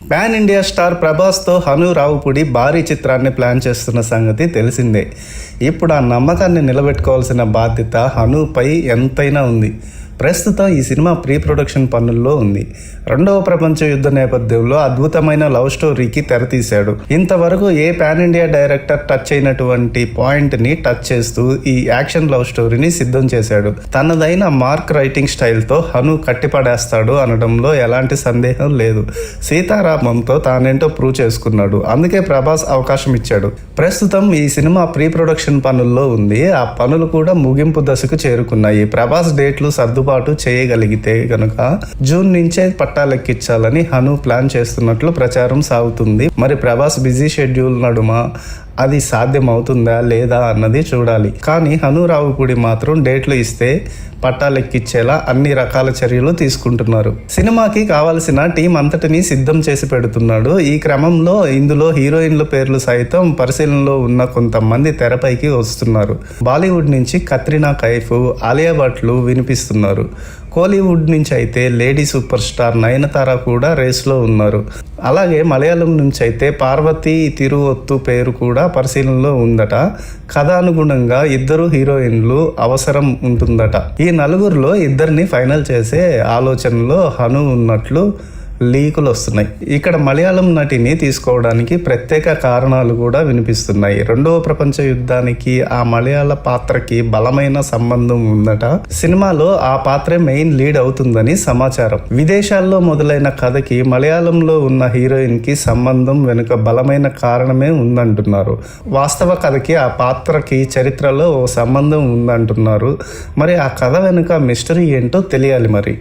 Pan India star ప్రభాస్తో హను రావుపూడి భారీ చిత్రాన్ని ప్లాన్ చేస్తున్న సంగతి తెలిసిందే. ఇప్పుడు ఆ నమ్మకాన్ని నిలబెట్టుకోవాల్సిన బాధ్యత హనుపై ఎంతైనా ఉంది. ప్రస్తుతం ఈ సినిమా ప్రీ ప్రొడక్షన్ పనుల్లో ఉంది. రెండవ ప్రపంచ యుద్ధ నేపథ్యంలో అద్భుతమైన లవ్ స్టోరీకి తెరతీశాడు. ఇంతవరకు ఏ పాన్ ఇండియా డైరెక్టర్ టచ్ అయినటువంటి పాయింట్ని టచ్ చేస్తూ ఈ యాక్షన్ లవ్ స్టోరీని సిద్ధం చేశాడు. తనదైన మార్క్ రైటింగ్ స్టైల్తో హను కట్టిపడేస్తాడు అనడంలో ఎలాంటి సందేహం లేదు. సీతారామంతో తానేంటో ప్రూవ్ చేసుకున్నాడు. అందుకే ప్రభాస్ అవకాశం ఇచ్చాడు. ప్రస్తుతం ఈ సినిమా ప్రీ ప్రొడక్షన్ పనుల్లో ఉంది. ఆ పనులు కూడా ముగింపు దశకు చేరుకున్నాయి. ప్రభాస్ డేట్లు సర్దుబాటు చేయగలిగితే గనుక జూన్ నుంచే పట్టాలెక్కించాలని హను ప్లాన్ చేస్తున్నట్లు ప్రచారం సాగుతుంది. మరి ప్రభాస్ బిజీ షెడ్యూల్ నడుమ అది సాధ్యమవుతుందా లేదా అన్నది చూడాలి. కానీ హను రావుపూడి మాత్రం డేట్లు ఇస్తే పట్టాలెక్కిచ్చేలా అన్ని రకాల చర్యలు తీసుకుంటున్నారు. సినిమాకి కావాల్సిన టీం అంతటినీ సిద్ధం చేసి పెడుతున్నాడు. ఈ క్రమంలో ఇందులో హీరోయిన్ల పేర్లు సైతం పరిశీలనలో ఉన్న కొంతమంది తెరపైకి వస్తున్నారు. బాలీవుడ్ నుంచి కత్రినా కైఫ్, ఆలియా భట్లు వినిపిస్తున్నారు. కోలీవుడ్ నుంచి అయితే లేడీ సూపర్ స్టార్ నయనతార కూడా రేస్లో ఉన్నారు. అలాగే మలయాళం నుంచి అయితే పార్వతీ తిరువొత్తు పేరు కూడా పరిశీలనలో ఉందట. కథానుగుణంగా ఇద్దరు హీరోయిన్లు అవసరం ఉంటుందట. ఈ నలుగురిలో ఇద్దరిని ఫైనల్ చేసే ఆలోచనలో హను ఉన్నట్లు లీకులు వస్తున్నాయి. ఇక్కడ మలయాళం నటిని తీసుకోవడానికి ప్రత్యేక కారణాలు కూడా వినిపిస్తున్నాయి. రెండవ ప్రపంచ యుద్ధానికి ఆ మలయాళ పాత్రకి బలమైన సంబంధం ఉందట. సినిమాలో ఆ పాత్రే మెయిన్ లీడ్ అవుతుందని సమాచారం. విదేశాల్లో మొదలైన కథకి మలయాళంలో ఉన్న హీరోయిన్ కి సంబంధం వెనుక బలమైన కారణమే ఉందంటున్నారు. వాస్తవ కథకి ఆ పాత్రకి చరిత్రలో ఓ సంబంధం ఉందంటున్నారు. మరి ఆ కథ వెనుక మిస్టరీ ఏంటో తెలియాలి మరి.